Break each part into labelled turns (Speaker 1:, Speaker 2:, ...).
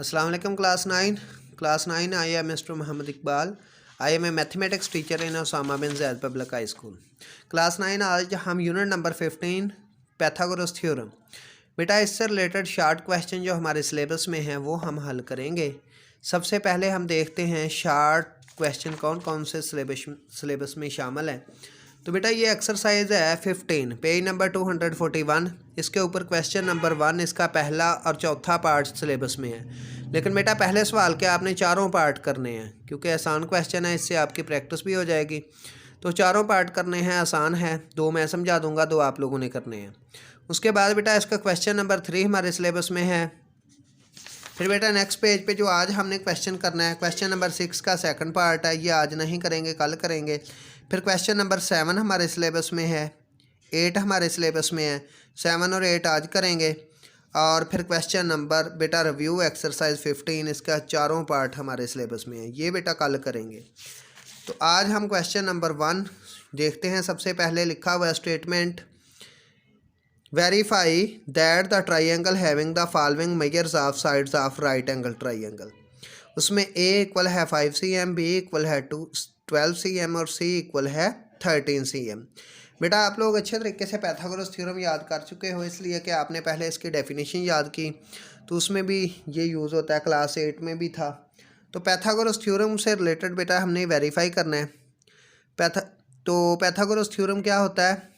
Speaker 1: अस्सलाम वालेकुम class 9 I am Mister Mohammad Iqbal. I am a mathematics teacher in Osama bin Zaid public high school. Class 9 आज हम unit number 15 Pythagoras theorem. बेटा इससे रिलेटेड शार्ट क्वेश्चन जो हमारे सिलेबस में हैं वो हम हल करेंगे। सबसे पहले हम देखते हैं शार्ट क्वेश्चन कौन कौन से सिलेबस में शामिल हैं। तो बेटा ये एक्सरसाइज है 15 पेज नंबर 241। इसके ऊपर क्वेश्चन नंबर 1 इसका पहला और चौथा पार्ट सिलेबस में है। लेकिन बेटा पहले सवाल के आपने चारों पार्ट करने हैं क्योंकि आसान क्वेश्चन है, इससे आपकी प्रैक्टिस भी हो जाएगी। तो चारों पार्ट करने हैं, आसान है। 2 मैं समझा दूंगा, 2 आप लोगों ने करने हैं। उसके बाद बेटा इसका क्वेश्चन नंबर 3 हमारे सिलेबस में है। फिर बेटा नेक्स्ट पेज पे जो आज हमने क्वेश्चन करना है, क्वेश्चन नंबर 6 का सेकंड पार्ट है। ये आज नहीं करेंगे, कल करेंगे। फिर क्वेश्चन नंबर 7 हमारे सिलेबस में है, 8 हमारे सिलेबस में है। 7 और 8 आज करेंगे। और फिर क्वेश्चन नंबर बेटा रिव्यू एक्सरसाइज 15, इसका चारों पार्ट हमारे सिलेबस में है। ये बेटा कल करेंगे। तो आज हम क्वेश्चन नंबर 1 देखते हैं। सबसे पहले लिखा हुआ statement, verify that the triangle having the following measures of sides of right angle triangle. उसमें ए इक्वल है 5 cm, बी इक्वल है 12 cm और सी इक्वल है 13 cm। बेटा आप लोग अच्छे तरीके से पैथागोरस थ्योरम याद कर चुके हो, इसलिए कि आपने पहले इसकी डेफिनेशन याद की, तो उसमें भी ये यूज़ होता है, क्लास 8 में भी था। तो पैथागोरस थ्योरम से रिलेटेड बेटा हमने वेरीफाई करना है। पैथागोरस थ्योरम क्या होता है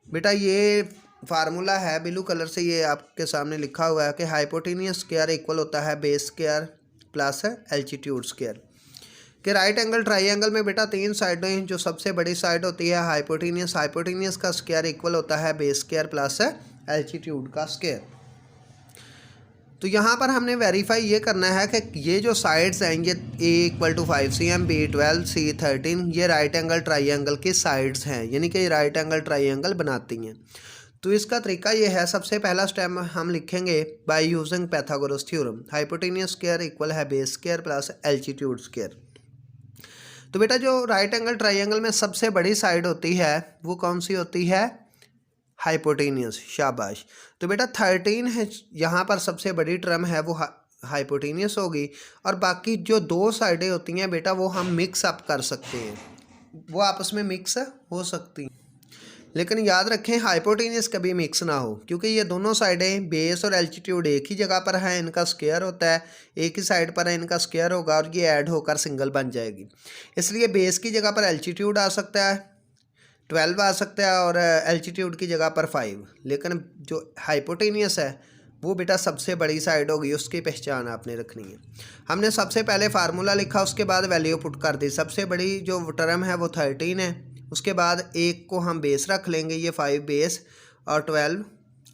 Speaker 1: बेटा? ये फार्मूला है, ब्लू कलर से ये आपके सामने लिखा हुआ है कि हाइपोटेनियस स्क्वायर इक्वल होता है base square plus altitude square. कि राइट एंगल ट्राइंगल में बेटा 3 साइडें, जो सबसे बड़ी साइड होती है हाइपोटेनियस का स्क्वायर इक्वल होता है बेस स्क्वायर प्लस एल्टीट्यूड का स्क्वायर। तो यहाँ पर हमने वेरीफाई ये करना है कि ये जो साइड्स हैं, ये ए इक्वल टू 5 cm, बी 12, सी 13, ये राइट एंगल ट्राइंगल की साइड्स हैं, यानी कि राइट एंगल ट्राइंगल बनाती हैं। तो इसका तरीका ये है, सबसे पहला स्टेप हम लिखेंगे by using Pythagoras theorem. Hypotenuse square equal है base square plus altitude square. तो बेटा जो राइट एंगल ट्राइंगल में सबसे बड़ी साइड होती है वो कौन सी होती है? हाइपोटेनियस। शाबाश। तो बेटा 13 है, यहाँ पर सबसे बड़ी टर्म है वो हाइपोटेनियस होगी। और बाकी जो 2 साइडें होती हैं बेटा वो हम मिक्स अप कर सकते हैं, वो आपस में मिक्स हो सकती हैं। लेकिन याद रखें हाइपोटेनियस कभी मिक्स ना हो, क्योंकि ये दोनों साइडें बेस और एल्टीट्यूड एक ही जगह पर है, इनका स्क्वायर होता है, एक ही साइड पर है, इनका स्क्वायर होगा और ये ऐड होकर सिंगल बन जाएगी। इसलिए बेस की जगह पर एल्टीट्यूड आ सकता है 12 आ सकता है और एल्टीट्यूड की जगह पर 5। लेकिन जो हाइपोटेनियस है वो बेटा सबसे बड़ी साइड होगी, उसकी पहचान आपने रखनी है। हमने सबसे पहले फार्मूला लिखा, उसके बाद वैल्यू पुट कर दी। सबसे बड़ी जो टर्म है वो 13 है, उसके बाद एक को हम बेस रख लेंगे, ये 5 बेस और 12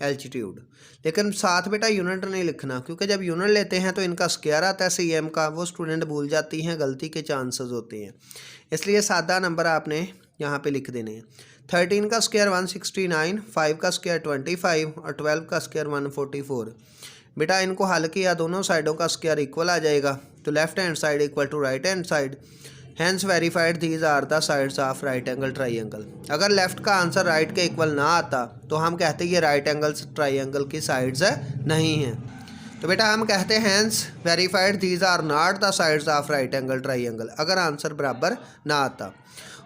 Speaker 1: एल्टीट्यूड। लेकिन साथ बेटा यूनिट नहीं लिखना, क्योंकि जब यूनिट लेते हैं तो इनका स्क्वायर आता है सीएम का, वो स्टूडेंट भूल जाती हैं, गलती के चांसेस होते हैं। इसलिए सादा नंबर आपने यहाँ पे लिख देने हैं। 13 का स्क्वायर 169, 5 का स्क्वायर 25 और 12 का स्क्वायर 144। बेटा इनको हल किया, दोनों साइडों का स्क्वायर इक्वल आ जाएगा। तो left hand side equal to right hand side, hence verified these are the sides of right angle triangle. अगर लेफ्ट का आंसर राइट के इक्वल ना आता तो हम कहते ये राइट एंगल ट्राइंगल की साइड्स नहीं हैं। तो बेटा हम कहते हैं hence verified these are not the sides of right angle triangle, अगर आंसर बराबर ना आता।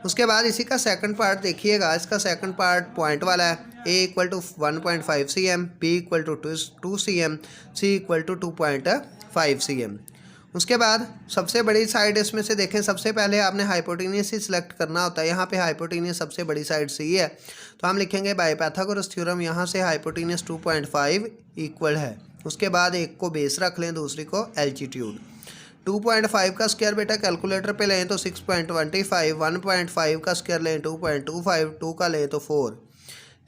Speaker 1: उसके बाद इसी का सेकंड पार्ट देखिएगा, इसका सेकंड पार्ट पॉइंट वाला है। A equal to 1.5 cm, B equal to 2 cm, C equal to 2.5 cm। उसके बाद सबसे बड़ी साइड इसमें से देखें, सबसे पहले आपने हाइपोटेनियस ही सिलेक्ट करना होता है। यहाँ पे हाइपोटेनियस सबसे बड़ी साइड सी है, तो हम लिखेंगे बाय पैथागोरस थ्योरम, यहाँ से हाइपोटेनियस 2.5 इक्वल है। उसके बाद एक को बेस रख लें, दूसरी को एल्टीट्यूड। 2.5 का स्क्वायर बेटा कैलकुलेटर पे लें तो 6.25, 1.5 का स्क्वायर लें 2.25, 2 का लें तो 4,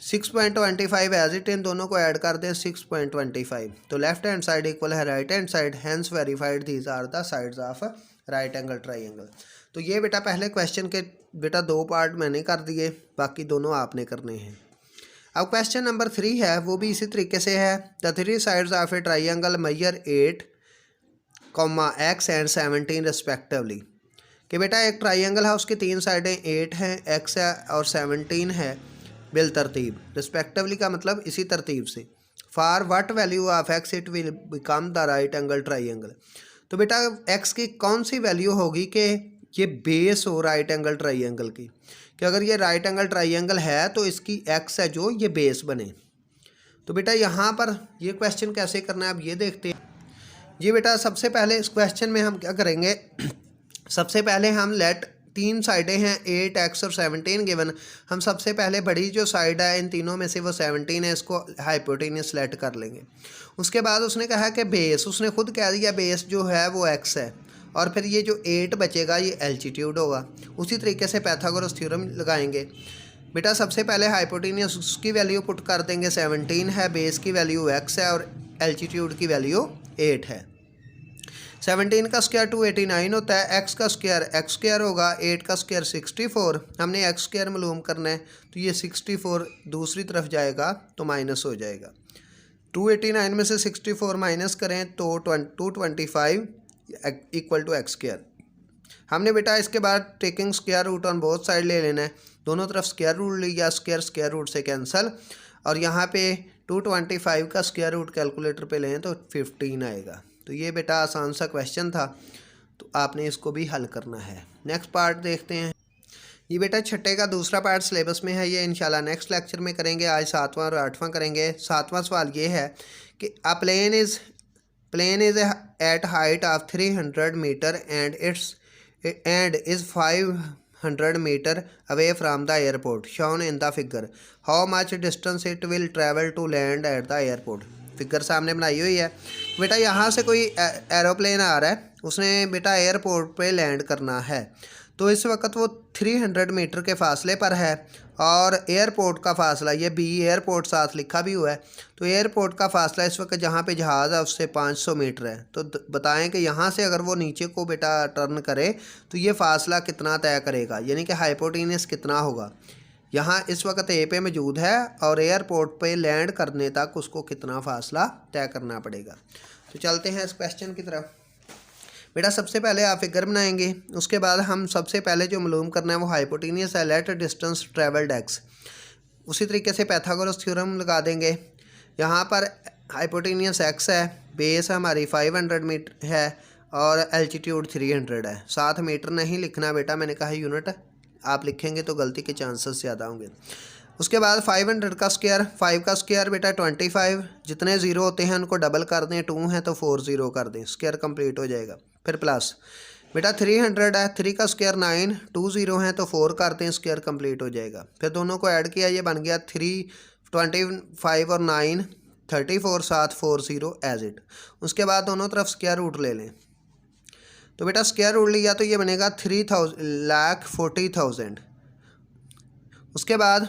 Speaker 1: 6.25 एज इट इन, दोनों को ऐड कर दें 6.25। तो लेफ्ट हैंड साइड इक्वल है right hand side, hence verified these are the sides of right angle triangle. तो ये बेटा पहले क्वेश्चन के बेटा 2 पार्ट मैंने कर दिए, बाकी दोनों आपने करने हैं। अब क्वेश्चन नंबर 3 है, वो भी इसी तरीके से है। The 3 sides of a triangle measure 8, x and 17 respectively. कि बेटा एक ट्राइंगल है, उसकी 3 साइडें 8 हैं, x है और 17 है, बिल तरतीब। रिस्पेक्टिवली का मतलब इसी तरतीब से। For what value of x it will become the right angle triangle. तो बेटा एक्स की कौन सी वैल्यू होगी कि ये बेस हो राइट एंगल ट्राइंगल की, कि अगर ये राइट एंगल ट्राइंगल है तो इसकी एक्स है जो ये बेस बने। तो बेटा यहाँ पर ये क्वेश्चन कैसे करना है आप ये देखते हैं। जी बेटा सबसे पहले इस क्वेश्चन में हम क्या करेंगे, सबसे पहले हम लेट 3 साइडें हैं 8x और 17 गिवन। हम सबसे पहले बड़ी जो साइड है इन तीनों में से वो 17 है, इसको हाइपोटेनियस सेलेक्ट कर लेंगे। उसके बाद उसने कहा कि बेस, उसने खुद कह दिया बेस जो है वो x है, और फिर ये जो 8 बचेगा ये एल्टीट्यूड होगा। उसी तरीके से पाइथागोरस थ्योरम लगाएंगे। बेटा सबसे पहले हाइपोटेनियस उसकी वैल्यू पुट कर देंगे 17 है, बेस की वैल्यू x है और एल्टीट्यूड की वैल्यू 8 है। 17 का स्क्वायर 289 होता है, x का स्क्वायर होगा, 8 का स्क्वायर 64। हमने x स्क्वायर मालूम करना है तो ये 64 दूसरी तरफ जाएगा तो माइनस हो जाएगा। 289 में से 64 माइनस करें तो 225 इक्वल टू एक्स स्क्वायर। हमने बेटा इसके बाद taking square root on both side ले लेना है, दोनों तरफ स्क्वायर रूट लिया, स्क्वायर रूट से कैंसिल, और यहाँ पे 225 का स्क्वायर रूट कैलकुलेटर पे लें तो 15 आएगा। तो ये बेटा आसान सा क्वेश्चन था, तो आपने इसको भी हल करना है। नेक्स्ट पार्ट देखते हैं। ये बेटा छठे का दूसरा पार्ट सिलेबस में है, ये इंशाल्लाह नेक्स्ट लेक्चर में करेंगे। आज 7वां और 8वां करेंगे। 7वां सवाल ये है कि a plane is at height of 300 metre and is 500 metre away from the airport shown in the figure. How much distance it will travel to land at the airport. Figure सामने बनाई हुई है। बेटा यहाँ से कोई एरोप्लेन आ रहा है, उसने बेटा एयरपोर्ट पे लैंड करना है, तो इस वक्त वो 300 मीटर के फासले पर है और एयरपोर्ट का फासला, ये बी एयरपोर्ट साथ लिखा भी हुआ है, तो एयरपोर्ट का फासला इस वक्त जहाँ पे जहाज़ है उससे 500 मीटर है। तो बताएं कि यहाँ से अगर वो नीचे को बेटा टर्न करे तो ये फासला कितना तय करेगा, यानी कि हाइपोटेनियस कितना होगा। यहाँ इस वक्त ए पे मौजूद है और एयरपोर्ट पे लैंड करने तक उसको कितना फासला तय करना पड़ेगा। तो चलते हैं इस क्वेश्चन की तरफ। बेटा सबसे पहले आप फिगर बनाएंगे, उसके बाद हम सबसे पहले जो मालूम करना है वो हाइपोटेनियस है, लेट डिस्टेंस ट्रेवल्ड एक्स। उसी तरीके से पाइथागोरस थ्योरम लगा देंगे। यहाँ पर हाइपोटेनियस एक्स है, बेस हमारी 500 मीटर है और एल्टीट्यूड 300 है। 7 मीटर नहीं लिखना बेटा, मैंने कहा यूनिट, आप लिखेंगे तो गलती के चांसेस ज़्यादा होंगे। उसके बाद 500 का स्क्वायर, 5 का स्क्वायर बेटा 25, जितने ज़ीरो होते हैं उनको डबल कर दें, 2 हैं तो 4 ज़ीरो कर दें, स्क्वायर कंप्लीट हो जाएगा। फिर प्लस बेटा 300 है, 3 का स्क्वायर 9, 2 ज़ीरो हैं तो 4 कर दें, स्क्वायर कंप्लीट हो जाएगा। फिर दोनों को ऐड किया, ये बन गया 325 और 9 34, साथ 4 ज़ीरो एज इट। उसके बाद दोनों तरफ स्क्वायर रूट ले लें, तो बेटा स्क्वायर रूट लिया तो ये बनेगा 3,40,000। उसके बाद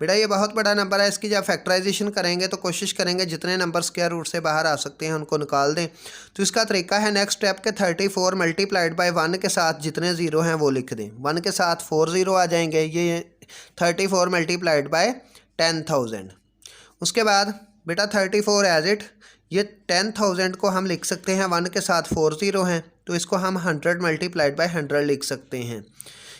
Speaker 1: बेटा ये बहुत बड़ा नंबर है, इसकी जब फैक्टराइजेशन करेंगे तो कोशिश करेंगे जितने नंबर स्क्वायर रूट से बाहर आ सकते हैं उनको निकाल दें। तो इसका तरीका है नेक्स्ट स्टेप के 34 मल्टीप्लाइड बाय 1 के साथ जितने ज़ीरो हैं वो लिख दें। 1 के साथ 4 ज़ीरो आ जाएंगे, ये 34 मल्टीप्लाइड बाय 10,000। उसके बाद बेटा 34 एज इट, ये 10,000 को हम लिख सकते हैं, 1 के साथ 4 ज़ीरो हैं तो इसको हम 100 मल्टीप्लाइड बाय 100 लिख सकते हैं,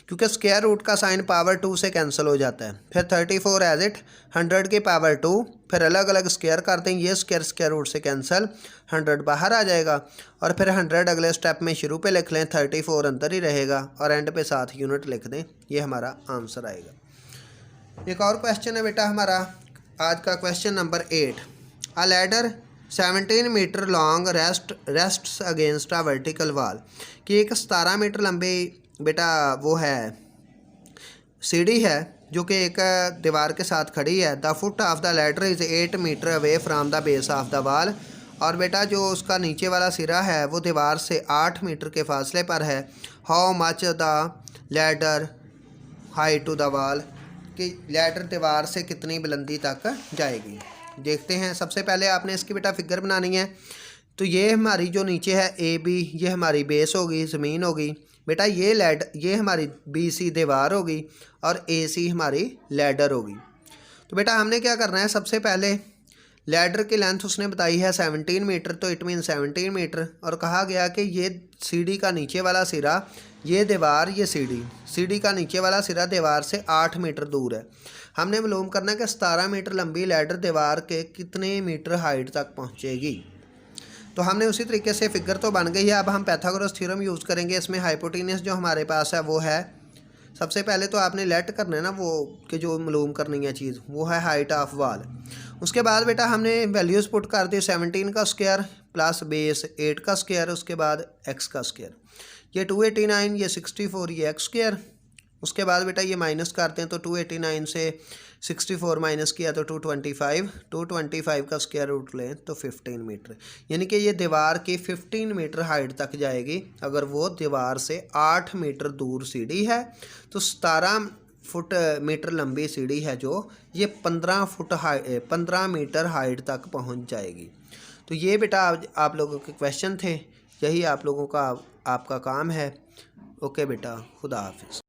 Speaker 1: क्योंकि स्क्वायर रूट का साइन पावर 2 से कैंसिल हो जाता है। फिर 34 एज इट 100 की पावर 2, फिर अलग अलग स्क्वायर करते हैं, ये स्क्वायर रूट से कैंसिल, 100 बाहर आ जाएगा और फिर 100 अगले स्टेप में शुरू पे लिख लें, 34 अंदर ही रहेगा और एंड पे साथ यूनिट लिख दें, ये हमारा आंसर आएगा। एक और क्वेश्चन है बेटा हमारा आज का question number 8। A ladder 17 metre long rests against a vertical wall, कि एक 17 मीटर लंबी बेटा वो है सीढ़ी है जो कि एक दीवार के साथ खड़ी है। The foot of the ladder is 8 metre away from the base of the wall, और बेटा जो उसका नीचे वाला सिरा है वो दीवार से 8 मीटर के फासले पर है। How much the ladder height to the wall, कि लैडर दीवार से कितनी बुलंदी तक जाएगी। देखते हैं। सबसे पहले आपने इसकी बेटा फिगर बनानी है। तो ये हमारी जो नीचे है ए बी, ये हमारी बेस होगी, ज़मीन होगी बेटा। ये हमारी बी सी दीवार होगी और ए सी हमारी लैडर होगी। तो बेटा हमने क्या करना है, सबसे पहले लैडर की लेंथ उसने बताई है 17 मीटर, तो इट मीन 17 मीटर, और कहा गया कि ये सीढ़ी का नीचे वाला सिरा ये दीवार, ये सीढ़ी का नीचे वाला सिरा दीवार से 8 मीटर दूर है। हमने मालूम करना है कि 17 मीटर लंबी लैडर दीवार के कितने मीटर हाइट तक पहुँचेगी। तो हमने उसी तरीके से फिगर तो बन गई है। अब हम पाइथागोरस थ्योरम यूज़ करेंगे। इसमें हाइपोटेन्यूस जो हमारे पास है वो है, सबसे पहले तो आपने लेट करना है ना वो कि जो मालूम करनी है चीज़, वो है हाइट ऑफ वॉल। उसके बाद बेटा हमने वैल्यूज़ पुट कर दी, 17 का स्क्वायर प्लस बेस 8 का स्क्वायर, उसके बाद x का स्क्वायर, ये 289, ये 64, ये एक्स स्क्वायर। उसके बाद बेटा ये माइनस करते हैं तो 289 से 64 माइनस किया तो 225, 225 का स्क्वायर रूट लें तो 15 मीटर, यानी कि ये दीवार की 15 मीटर हाइट तक जाएगी। अगर वो दीवार से 8 मीटर दूर सीढ़ी है तो 17 फुट मीटर लंबी सीढ़ी है जो ये 15 मीटर हाइट तक पहुंच जाएगी। तो ये बेटा आप लोगों के क्वेश्चन थे, यही आप लोगों का आपका काम है। ओके बेटा, खुदा हाफिज़।